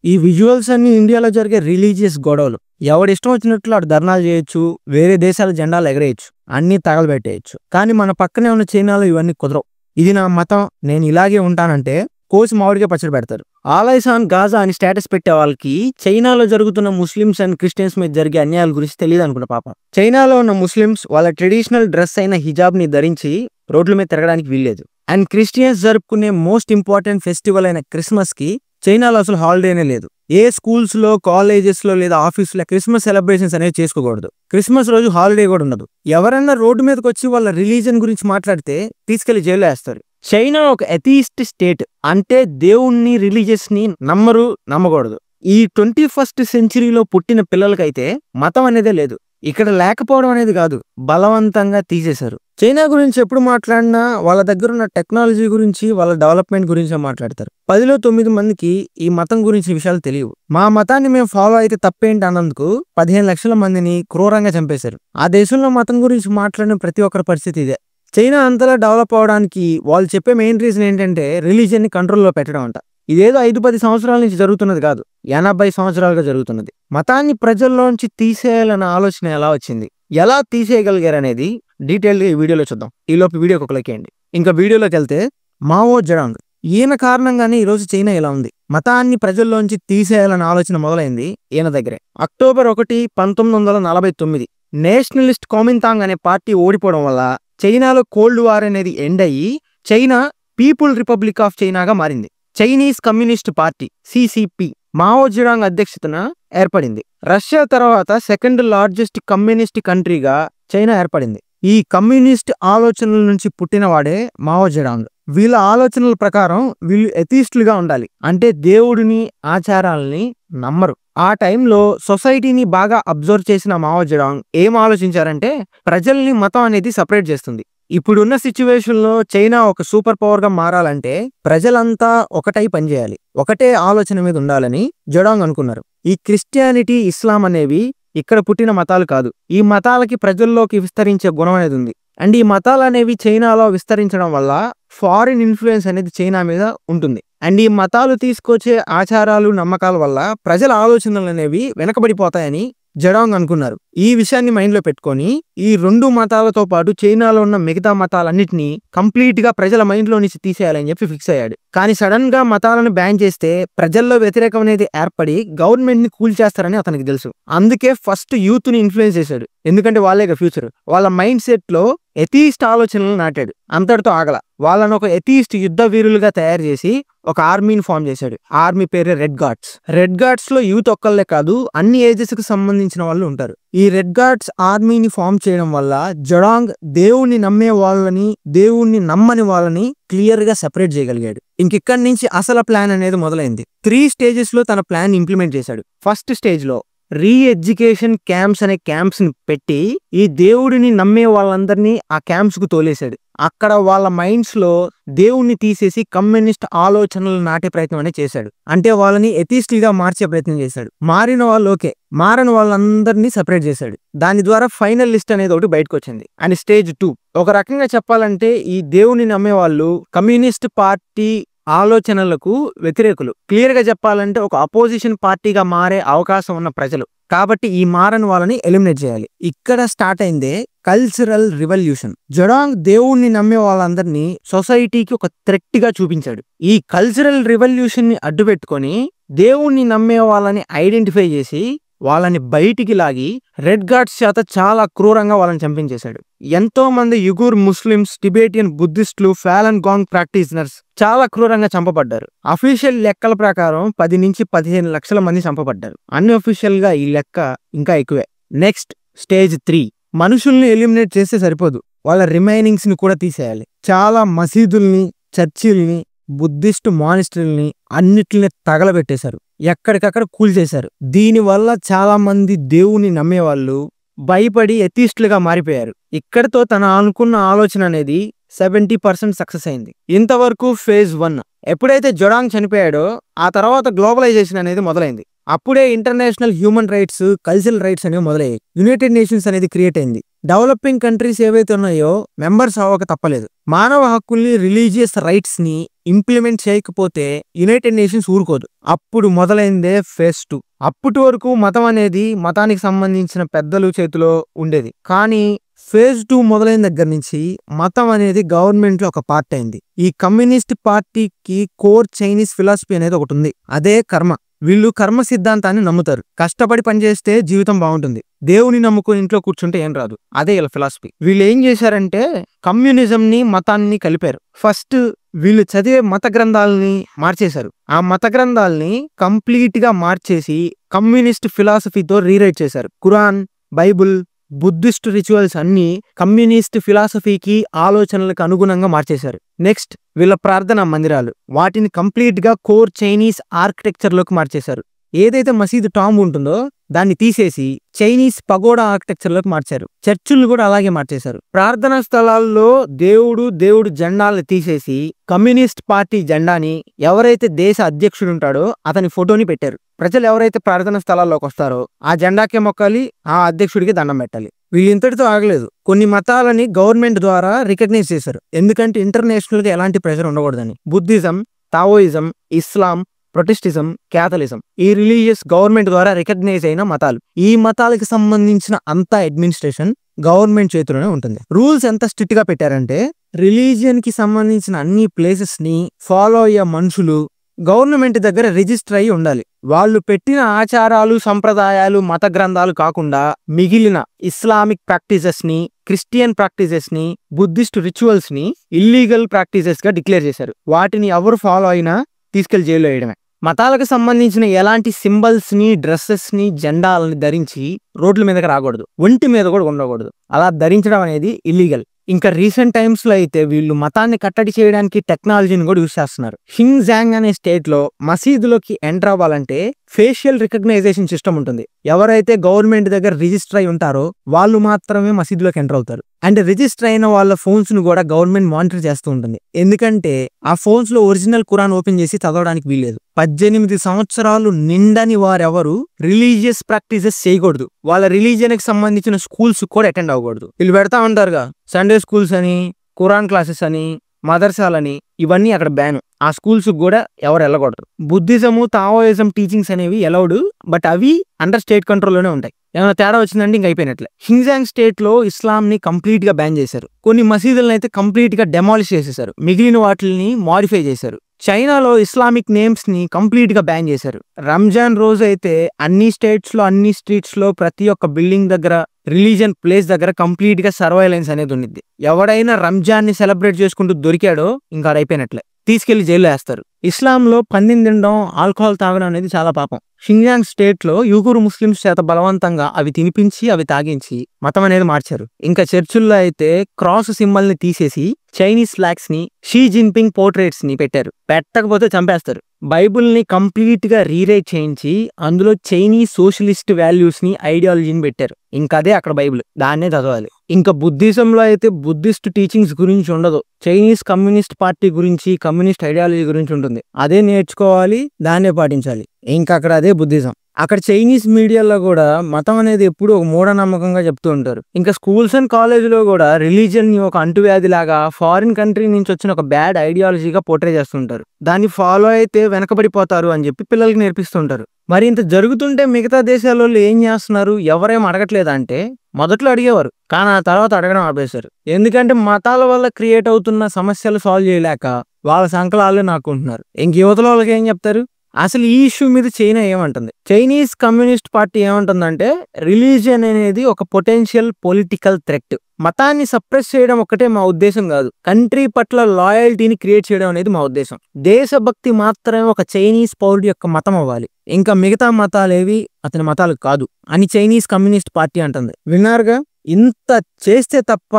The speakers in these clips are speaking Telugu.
ఈ విజువల్స్ అన్ని ఇండియాలో జరిగే రిలీజియస్ గొడవలు. ఎవడిష్టం వచ్చినట్లు ఆడు ధర్నాలు చేయొచ్చు, వేరే దేశాల జెండాలు ఎగరేయచ్చు, అన్నీ తగలబెట్టేయచ్చు. కానీ మన పక్కనే ఉన్న చైనాలో ఇవన్నీ కుదరవు. ఇది నా మతం, నేను ఇలాగే ఉంటానంటే కోసి మామిడిగా పచ్చడి పెడతారు. ఆలైస్ ఆన్ గాజా అని స్టేటస్ పెట్టే వాళ్ళకి చైనాలో జరుగుతున్న ముస్లిమ్స్ అండ్ క్రిస్టియన్స్ మీద జరిగే అన్యాయాల గురించి తెలియదు అనుకున్న పాపం. చైనాలో ఉన్న ముస్లిమ్స్ వాళ్ళ ట్రెడిషనల్ డ్రెస్ అయిన హిజాబ్ ని ధరించి రోడ్ల మీద తిరగడానికి వీల్లేదు. అండ్ క్రిస్టియన్స్ జరుపుకునే మోస్ట్ ఇంపార్టెంట్ ఫెస్టివల్ అయిన క్రిస్మస్ కి చైనాలో అసలు హాలిడేనే లేదు. ఏ స్కూల్స్ లో, కాలేజెస్ లో లేదా ఆఫీసులో క్రిస్మస్ సెలబ్రేషన్స్ అనేవి చేసుకోకూడదు. క్రిస్మస్ రోజు హాలిడే కూడా ఉండదు. ఎవరన్నా రోడ్డు మీదకి వచ్చి వాళ్ళ రిలీజన్ గురించి మాట్లాడితే తీసుకెళ్లి జైల్లో వేస్తారు. చైనా ఒక ఎథీస్ట్ స్టేట్, అంటే దేవుణ్ణి, రిలీజియస్ ని నమ్మరు, నమ్మకూడదు. ఈ 21st సెంచరీలో పుట్టిన పిల్లలకైతే మతం అనేదే లేదు. ఇక్కడ లేకపోవడం అనేది కాదు, బలవంతంగా తీసేశారు. చైనా గురించి ఎప్పుడు మాట్లాడినా వాళ్ళ దగ్గర ఉన్న టెక్నాలజీ గురించి, వాళ్ళ డెవలప్మెంట్ గురించి మాట్లాడతారు. 10లో 9 మందికి ఈ మతం గురించి విషయాలు తెలియవు. మా మతాన్ని మేము ఫాలో అయితే తప్పేంటి అన్నందుకు 15 లక్షల మందిని క్రూరంగా చంపేశారు. ఆ దేశంలో మతం గురించి మాట్లాడిన ప్రతి ఒక్కరి పరిస్థితి ఇదే. చైనా అంతలా డెవలప్ అవడానికి వాళ్ళు చెప్పే మెయిన్ రీజన్ ఏంటంటే రిలీజియన్ ని కంట్రోల్లో పెట్టడం అంట. ఇదేదో 5-10 సంవత్సరాల నుంచి జరుగుతున్నది కాదు, 80 సంవత్సరాలుగా జరుగుతున్నది. మతాన్ని ప్రజల్లోంచి తీసేయాలన్న ఆలోచన ఎలా వచ్చింది, ఎలా తీసేయగలిగారు అనేది డీటెయిల్గా ఈ వీడియోలో చూద్దాం. ఈలోపు వీడియోకి ఒక లైక్ చేయండి. ఇంకా వీడియోలోకి వెళ్తే, మావో జెడాంగ్ ఈయన కారణంగానే ఈరోజు చైనా ఇలా ఉంది. మతాన్ని ప్రజల్లోంచి తీసేయాలన్న ఆలోచన మొదలైంది ఈయన దగ్గరే. అక్టోబర్ 1, 1949 నేషనలిస్ట్ కామింతాంగ్ అనే పార్టీ ఓడిపోవడం వల్ల చైనాలో కోల్డ్ వార్ అనేది ఎండ్ అయ్యి చైనా పీపుల్ రిపబ్లిక్ ఆఫ్ చైనాగా మారింది. Chinese communist party CCP Mao Zedong అధ్యక్షతన ఏర్పడింది. రష్యా తర్వాత సెకండ్ లార్జెస్ట్ కమ్యూనిస్ట్ కంట్రీగా చైనా ఏర్పడింది. ఈ కమ్యూనిస్ట్ ఆలోచనల నుంచి పుట్టినవాడే మావో జెడాంగ్. వీళ్ళ ఆలోచనల ప్రకారం వీళ్ళు ఎథీస్టులుగా ఉండాలి, అంటే దేవుడిని, ఆచారాలని నమ్మరు. ఆ టైంలో సొసైటీని బాగా అబ్జర్వ్ చేసిన మావో జెడాంగ్ ఏం ఆలోచించారంటే, ప్రజల్ని మతం అనేది సపరేట్ చేస్తుంది. ఇప్పుడున్న సిచ్యువేషన్ లో చైనా ఒక సూపర్ పవర్ గా మారాలంటే ప్రజలంతా ఒకటై పనిచేయాలి, ఒకటే ఆలోచన మీద ఉండాలని జెడాంగ్ అనుకున్నారు. ఈ క్రిస్టియానిటీ, ఇస్లాం అనేవి ఇక్కడ పుట్టిన మతాలు కాదు. ఈ మతాలకి ప్రజల్లోకి విస్తరించే గుణం అనేది ఉంది. అండ్ ఈ మతాలు అనేవి చైనాలో విస్తరించడం వల్ల ఫారిన్ ఇన్ఫ్లుయెన్స్ అనేది చైనా మీద ఉంటుంది. అండ్ ఈ మతాలు తీసుకొచ్చే ఆచారాలు, నమ్మకాల వల్ల ప్రజల ఆలోచనలు అనేవి వెనకబడిపోతాయని జెడాంగ్ అనుకున్నారు. ఈ విషయాన్ని మైండ్ లో పెట్టుకొని ఈ 2 మతాలతో పాటు చైనాలో ఉన్న మిగతా మతాలన్నింటినీ కంప్లీట్ గా ప్రజల మైండ్ లో నుంచి తీసేయాలని చెప్పి ఫిక్స్ అయ్యాడు. కానీ సడన్ గా మతాలను బ్యాన్ చేస్తే ప్రజల్లో వ్యతిరేకం అనేది ఏర్పడి గవర్నమెంట్ ని కూల్చేస్తారని అతనికి తెలుసు. అందుకే ఫస్ట్ యూత్ ని ఇన్ఫ్లుయెన్స్ చేశాడు, ఎందుకంటే వాళ్ళే ఫ్యూచర్. వాళ్ళ మైండ్ సెట్ లో ఎథీస్ట్ ఆలోచనలు నాటాడు. అంతటితో ఆగల, వాళ్ళను ఒక ఎథీస్ట్ యుద్ధ వీరులుగా తయారు చేసి ఒక ఆర్మీని ఫామ్ చేశాడు. ఆర్మీ పేరే రెడ్ గార్డ్స్. రెడ్ గార్డ్స్ లో యూత్ ఒక్కళ్ళే కాదు, అన్ని ఏజెస్ కి సంబంధించిన వాళ్ళు ఉంటారు. ఈ రెడ్ గార్డ్స్ ఆర్మీని ఫామ్ చేయడం వల్ల జెడాంగ్ దేవుణ్ణి నమ్మే వాళ్ళని, దేవుణ్ణి నమ్మని వాళ్ళని క్లియర్ గా సెపరేట్ చేయగలిగాడు. ఇంకిక్కడి నుంచి అసలు ప్లాన్ అనేది మొదలైంది. 3 స్టేజెస్ లో తన ప్లాన్ ఇంప్లిమెంట్ చేశాడు. ఫస్ట్ స్టేజ్ లో రీఎడ్యుకేషన్ క్యాంప్స్ అనే క్యాంప్స్ ని పెట్టి ఈ దేవుడిని నమ్మే వాళ్ళందరినీ ఆ క్యాంప్స్ కు తోలేశాడు. అక్కడ వాళ్ళ మైండ్స్ లో దేవుణ్ణి తీసేసి కమ్యూనిస్ట్ ఆలోచనలు నాటే ప్రయత్నం అనేది చేశాడు. అంటే వాళ్ళని ఎథీస్టులుగా మార్చే ప్రయత్నం చేశాడు. మారిన వాళ్ళు ఓకే, మారని వాళ్ళందరినీ సెపరేట్ చేశాడు. దాని ద్వారా ఫైనల్ లిస్ట్ అనేది ఒకటి బయటకు వచ్చింది. అండ్ స్టేజ్ 2 ఒక రకంగా చెప్పాలంటే ఈ దేవుని నమ్మే వాళ్ళు కమ్యూనిస్ట్ పార్టీ ఆలోచనలకు వ్యతిరేకులు. క్లియర్ గా చెప్పాలంటే ఒక అపోజిషన్ పార్టీగా మారే అవకాశం ఉన్న ప్రజలు. కాబట్టి ఈ మారని వాళ్ళని ఎలిమినేట్ చేయాలి. ఇక్కడ స్టార్ట్ అయిందే కల్చరల్ రివల్యూషన్. జెడాంగ్ దేవుణ్ణి నమ్మే వాళ్ళందరినీ సొసైటీకి ఒక థ్రెట్ గా చూపించాడు. ఈ కల్చరల్ రివల్యూషన్ ని అడ్డు పెట్టుకొని దేవుణ్ణి నమ్మే వాళ్ళని ఐడెంటిఫై చేసి వాళ్ళని బయటికి లాగి రెడ్ గార్డ్స్ చేత చాలా క్రూరంగా వాళ్ళని చంపించేశాడు. ఎంతో మంది యుగూర్ ముస్లిమ్స్, టిబేటియన్ బుద్ధిస్టులు, ఫాలన్ గాంగ్ ప్రాక్టీషనర్స్ చాలా క్రూరంగా చంపబడ్డారు. అఫీషియల్ లెక్కల ప్రకారం 10 నుంచి 15 లక్షల మంది చంపబడ్డారు. అన్అఫీషియల్ గా ఈ లెక్క ఇంకా ఎక్కువే. నెక్స్ట్ స్టేజ్ 3 మనుషుల్ని ఎలిమినేట్ చేస్తే సరిపోదు, వాళ్ళ రిమైనింగ్స్ ని కూడా తీసేయాలి. చాలా మసీదుల్ని, చర్చిల్ని, బుద్ధిస్ట్ మానిస్టరీల్ని అన్నిటిని తగలబెట్టేశారు, ఎక్కడికక్కడ కూల్చేశారు. దీనివల్ల చాలా మంది దేవుని నమ్మేవాళ్ళు భయపడి ఎథీస్టులుగా మారిపోయారు. ఇక్కడతో తన అనుకున్న ఆలోచన అనేది 70% సక్సెస్ అయింది. ఇంతవరకు ఫేజ్ 1. ఎప్పుడైతే జెడాంగ్ చనిపోయాడో ఆ తర్వాత గ్లోబలైజేషన్ అనేది మొదలైంది. అప్పుడే international human rights, cultural rights అనేవి మొదలయ్యాయి. యునైటెడ్ నేషన్స్ అనేది క్రియేట్ అయింది. డెవలపింగ్ కంట్రీస్ ఏవైతే ఉన్నాయో మెంబర్స్ అవ్వక తప్పలేదు. మానవ హక్కుల్ని, రిలీజియస్ రైట్స్ ని ఇంప్లిమెంట్ చేయకపోతే యునైటెడ్ నేషన్స్ ఊరుకోదు. అప్పుడు మొదలైందే ఫేజ్ 2. అప్పటి వరకు మతం అనేది మతానికి సంబంధించిన పెద్దలు చేతిలో ఉండేది. కానీ ఫేజ్ 2 మొదలైన దగ్గర నుంచి మతం అనేది గవర్నమెంట్ లో ఒక పార్ట్ అయింది. ఈ కమ్యూనిస్ట్ పార్టీకి కోర్ చైనీస్ ఫిలాసఫీ అనేది ఒకటి ఉంది. అదే కర్మ. వీళ్ళు కర్మ సిద్ధాంతాన్ని నమ్ముతారు. కష్టపడి పనిచేస్తే జీవితం బాగుంటుంది, దేవుని నమ్ముకుని ఇంట్లో కూర్చుంటే ఏం రాదు. అదే వీళ్ళ ఫిలాసఫీ. వీళ్ళు ఏం చేశారంటే కమ్యూనిజం ని మతాన్ని కలిపారు. ఫస్ట్ వీళ్ళు చదివే మత గ్రంథాలని మార్చేశారు. ఆ మత గ్రంథాలని కంప్లీట్ గా మార్చేసి కమ్యూనిస్ట్ ఫిలాసఫీతో రీరైట్ చేశారు. ఖురాన్, బైబుల్, బుద్ధిస్ట్ రిచువల్స్ అన్ని కమ్యూనిస్ట్ ఫిలాసఫీకి, ఆలోచనలకు అనుగుణంగా మార్చేశారు. నెక్స్ట్ వీళ్ళ ప్రార్థనా మందిరాలు, వాటిని కంప్లీట్ గా కోర్ చైనీస్ ఆర్కిటెక్చర్ లోకి మార్చేశారు. ఏదైతే మసీదు టాంబ్ ఉంటుందో దాన్ని తీసేసి చైనీస్ పగోడా ఆర్కిటెక్చర్ లోకి మార్చారు. చర్చిలను కూడా అలాగే మార్చేశారు. ప్రార్థనా స్థలాల్లో దేవుడు జెండాలను తీసేసి కమ్యూనిస్ట్ పార్టీ జెండాని, ఎవరైతే దేశ అధ్యక్షుడు ఉంటాడో అతని ఫోటోని పెట్టారు. ప్రజలు ఎవరైతే ప్రార్థనా స్థలాల్లోకి వస్తారో ఆ జెండాకే మొక్కాలి, ఆ అధ్యక్షుడికి దండం పెట్టాలి. వీళ్ళు ఇంతటితో ఆగలేదు. కొన్ని మతాలని గవర్నమెంట్ ద్వారా రికగ్నైజ్ చేశారు. ఎందుకంటే ఇంటర్నేషనల్ గా ఎలాంటి ప్రెషర్ ఉండకూడదని. బుద్ధిజం, తావోయిజం, ఇస్లాం, ప్రొటెస్టిజం, క్యాథలిజం ఈ రిలీజియస్ గవర్నమెంట్ ద్వారా రికగ్నైజ్ అయిన మతాలు. ఈ మతాలకు సంబంధించిన అంతా అడ్మినిస్ట్రేషన్ గవర్నమెంట్ చేతిలోనే ఉంటుంది. రూల్స్ ఎంత స్ట్రిక్ట్ గా పెట్టారంటే రిలీజియన్ కి సంబంధించిన అన్ని ప్లేసెస్ ని ఫాలో అయ్యే మనుషులు గవర్నమెంట్ దగ్గర రిజిస్టర్ అయ్యి ఉండాలి. వాళ్ళు పెట్టిన ఆచారాలు, సంప్రదాయాలు, మత గ్రంథాలు కాకుండా మిగిలిన ఇస్లామిక్ ప్రాక్టీసెస్ ని, క్రిస్టియన్ ప్రాక్టీసెస్ ని, బుద్ధిస్ట్ రిచువల్స్ ని ఇల్లీగల్ ప్రాక్టీసెస్ గా డిక్లేర్ చేశారు. వాటిని ఎవరు ఫాలో అయినా తీసుకెళ్లి జైల్లో వేయడమే. మతాలకు సంబంధించిన ఎలాంటి సింబల్స్ ని, డ్రెస్సెస్ ని, జెండాలని ధరించి రోడ్ల మీదకి రాకూడదు, ఒంటి మీద కూడా ఉండకూడదు. అలా ధరించడం అనేది ఇల్లీగల్. ఇంకా రీసెంట్ టైమ్స్ లో అయితే వీళ్ళు మతాన్ని కట్టడి చేయడానికి టెక్నాలజీని కూడా యూజ్ చేస్తున్నారు. షింగ్జాంగ్ అనే స్టేట్ లో మసీదులోకి ఎంటర్ అవ్వాలంటే ఫేషియల్ రికగ్నైజేషన్ సిస్టమ్ ఉంటుంది. ఎవరైతే గవర్నమెంట్ దగ్గర రిజిస్టర్ అయి ఉంటారో వాళ్ళు మాత్రమే మసీదులోకి ఎంటర్ అవుతారు. అండ్ రిజిస్టర్ అయిన వాళ్ళ ఫోన్స్ ను కూడా గవర్నమెంట్ మానిటర్ చేస్తూ ఉంటుంది. ఎందుకంటే ఆ ఫోన్స్ లో ఒరిజినల్ ఖురాన్ ఓపెన్ చేసి చదవడానికి వీల్లేదు. 18 సంవత్సరాలు నిండని వారెవరు రిలీజియస్ ప్రాక్టీసెస్ చేయకూడదు. వాళ్ళ రిలీజియన్ కి సంబంధించిన స్కూల్స్ కూడా అటెండ్ అవ్వకూడదు. వీళ్ళు పెడతా ఉంటారుగా సండే స్కూల్స్ అని, ఖురాన్ క్లాసెస్ అని, మదర్సాలని, ఇవన్నీ అక్కడ బ్యాన్. ఆ స్కూల్స్ కూడా ఎవరు వెళ్ళకూడదు. బుద్ధిజము, తావోయిజం టీచింగ్స్ అనేవి అలౌడ్, బట్ అవి అండర్ స్టేట్ కంట్రోల్లోనే ఉంటాయి. ఏమైనా తేడా వచ్చిందంటే ఇంక అయిపోయినట్లే. షింగ్జాంగ్ స్టేట్ లో ఇస్లాం ని కంప్లీట్ గా బ్యాన్ చేశారు. కొన్ని మసీదులను అయితే కంప్లీట్ గా డెమాలిష్ చేసేశారు. మిగిలిన వాటిని మాడిఫై చేశారు. చైనాలో ఇస్లామిక్ నేమ్స్ ని కంప్లీట్ గా బ్యాన్ చేశారు. రంజాన్ రోజు అయితే అన్ని స్టేట్స్ లో, అన్ని స్ట్రీట్స్ లో, ప్రతి ఒక్క బిల్డింగ్ దగ్గర, రిలీజియన్ ప్లేస్ దగ్గర కంప్లీట్ గా సర్వైలెన్స్ అనేది ఉండిద్ది. ఎవడైనా రంజాన్ ని సెలబ్రేట్ చేసుకుంటూ దొరికాడో ఇంకా అయిపోయినట్లే, తీసుకెళ్లి జైల్లో వేస్తారు. ఇస్లాంలో పందిని తినడం, ఆల్కహాల్ తాగడం అనేది చాలా పాపం. షింగ్జాంగ్ స్టేట్ లో యూగురు ముస్లింస్ చేత బలవంతంగా అవి తినిపించి, అవి తాగించి మతం అనేది మార్చారు. ఇంకా చర్చిల్లో అయితే క్రాస్ సింబల్ ని తీసేసి చైనీస్ ఫ్లాగ్స్ ని, షీ జిన్పింగ్ పోర్ట్రేట్స్ ని పెట్టారు. పెట్టకపోతే చంపేస్తారు. బైబుల్ ని కంప్లీట్ గా రీరైట్ చేయించి అందులో చైనీస్ సోషలిస్ట్ వాల్యూస్ ని, ఐడియాలజీని పెట్టారు. ఇంకా అదే అక్కడ బైబుల్, దాన్నే చదవాలి. ఇంకా బుద్ధిజంలో అయితే బుద్ధిస్ట్ టీచింగ్స్ గురించి ఉండదు. చైనీస్ కమ్యూనిస్ట్ పార్టీ గురించి, కమ్యూనిస్ట్ ఐడియాలజీ గురించి ఉంటుంది. అదే నేర్చుకోవాలి, దాన్నే పాటించాలి. ఇంకా అక్కడ అదే బుద్ధిజం. అక్కడ చైనీస్ మీడియాలో కూడా మతం అనేది ఎప్పుడు ఒక మూఢనమ్మకంగా చెప్తూ ఉంటారు. ఇంకా స్కూల్స్ అండ్ కాలేజీలో కూడా రిలీజియన్ ని ఒక అంటువ్యాధి లాగా, ఫారిన్ కంట్రీ నుంచి వచ్చిన ఒక బ్యాడ్ ఐడియాలజీగా పోర్ట్రే చేస్తుంటారు. దాన్ని ఫాలో అయితే వెనకబడిపోతారు అని చెప్పి పిల్లలకి నేర్పిస్తుంటారు. మరి ఇంత జరుగుతుంటే మిగతా దేశాలలో ఏం చేస్తున్నారు? ఎవరేం అడగట్లేదంటే మొదట్లో అడిగేవారు, కానీ ఆ తర్వాత అడగడం ఆపేశారు. ఎందుకంటే మతాల వల్ల క్రియేట్ అవుతున్న సమస్యలు సాల్వ్ చేయలేక వాళ్ళ సంకలాలు నాకుంటున్నారు. ఇంక యువతల వాళ్ళకి ఏం చెప్తారు? అసలు ఈ ఇష్యూ మీద చైనా ఏమంటుంది? చైనీస్ కమ్యూనిస్ట్ పార్టీ ఏమంటుందంటే రిలీజియన్ అనేది ఒక పొటెన్షియల్ పొలిటికల్ థ్రెట్. మతాన్ని సప్రెస్ చేయడం ఒక్కటే మా ఉద్దేశం కాదు, కంట్రీ పట్ల లాయల్టీని క్రియేట్ చేయడం అనేది మా ఉద్దేశం. దేశభక్తి మాత్రమే ఒక చైనీస్ పౌరుడి యొక్క మతం అవ్వాలి, ఇంకా మిగతా మతాలేవి అతని మతాలు కాదు అని చైనీస్ కమ్యూనిస్ట్ పార్టీ అంటుంది. విన్నారుగా? ఇంత చేస్తే తప్ప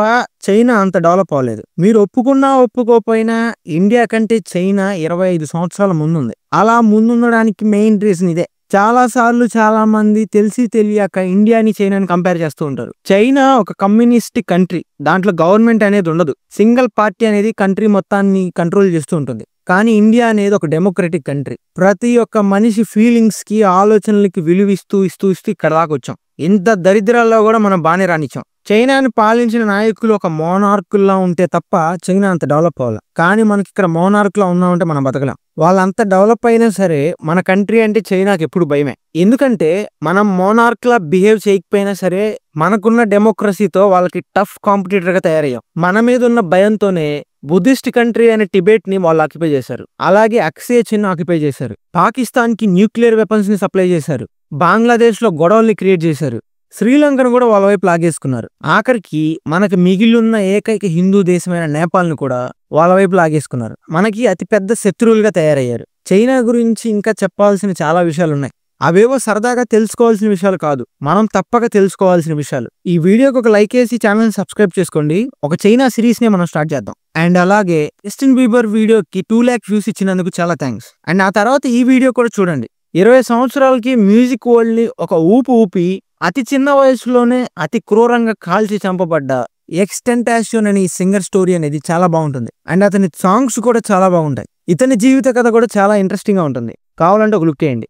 చైనా అంత డెవలప్ అవ్వలేదు. మీరు ఒప్పుకున్నా ఒప్పుకోపోయినా ఇండియా కంటే చైనా 25 సంవత్సరాల ముందుంది. అలా ముందుండడానికి మెయిన్ రీజన్ ఇదే. చాలా సార్లు చాలా మంది తెలిసి తెలియక ఇండియాని చైనాని కంపేర్ చేస్తూ ఉంటారు. చైనా ఒక కమ్యూనిస్ట్ కంట్రీ, దాంట్లో గవర్నమెంట్ అనేది ఉండదు. సింగిల్ పార్టీ అనేది కంట్రీ మొత్తాన్ని కంట్రోల్ చేస్తూ ఉంటుంది. కానీ ఇండియా అనేది ఒక డెమోక్రటిక్ కంట్రీ. ప్రతి ఒక్క మనిషి ఫీలింగ్స్ కి, ఆలోచనలకి విలువిస్తూ ఇస్తూ ఇక్కడ దాకా వచ్చాం. ఇంత దరిద్రాల్లో కూడా మనం బాగానే రానిచ్చాం. చైనాని పాలించిన నాయకులు ఒక మోనార్కుల్లా ఉంటే తప్ప చైనా అంత డెవలప్ అవ్వాలి. కానీ మనకి ఇక్కడ మోనార్కులా ఉన్నామంటే మనం బతకలేం. వాళ్ళంతా డెవలప్ అయినా సరే మన కంట్రీ అంటే చైనాకి ఎప్పుడు భయమే. ఎందుకంటే మనం మోనార్క్లా బిహేవ్ చేయకపోయినా సరే మనకున్న డెమోక్రసీతో వాళ్ళకి టఫ్ కాంపిటీటర్ గా తయారయ్యాం. మన మీద ఉన్న భయంతోనే బుద్ధిస్ట్ కంట్రీ అనే టిబెట్ ని వాళ్ళు ఆక్యుపై చేశారు. అలాగే అక్సే చిన్ ఆక్యుపై చేశారు. పాకిస్తాన్ కి న్యూక్లియర్ వెపన్స్ ని సప్లై చేశారు. బంగ్లాదేశ్ లో గొడవల్ని క్రియేట్ చేశారు. శ్రీలంకను కూడా వాళ్ళ వైపు లాగేసుకున్నారు. ఆఖరికి మనకి మిగిలిన్న ఏకైక హిందూ దేశమైన నేపాల్ను కూడా వాళ్ళ వైపు లాగేసుకున్నారు. మనకి అతిపెద్ద శత్రువులుగా తయారయ్యారు. చైనా గురించి ఇంకా చెప్పాల్సిన చాలా విషయాలున్నాయి. అవేవో సరదాగా తెలుసుకోవాల్సిన విషయాలు కాదు, మనం తప్పక తెలుసుకోవాల్సిన విషయాలు. ఈ వీడియోకి ఒక లైక్ వేసి ఛానల్ సబ్స్క్రైబ్ చేసుకోండి. ఒక చైనా సిరీస్ ని మనం స్టార్ట్ చేద్దాం. అండ్ అలాగే జస్టిన్ బీబర్ వీడియోకి 2 lakh వ్యూస్ ఇచ్చినందుకు చాలా థ్యాంక్స్. అండ్ ఆ తర్వాత ఈ వీడియో కూడా చూడండి. 20 సంవత్సరాలకి మ్యూజిక్ వరల్డ్ ని ఒక ఊపి అతి చిన్న వయసులోనే అతి క్రూరంగా కాల్చి చంపబడ్డ XXXTentacion అనే ఈ సింగర్ స్టోరీ అనేది చాలా బాగుంటుంది. అండ్ అతని సాంగ్స్ కూడా చాలా బాగుంటాయి. ఇతని జీవిత కథ కూడా చాలా ఇంట్రెస్టింగ్ గా ఉంటుంది. కావాలంటే ఒక లుక్ చేయండి.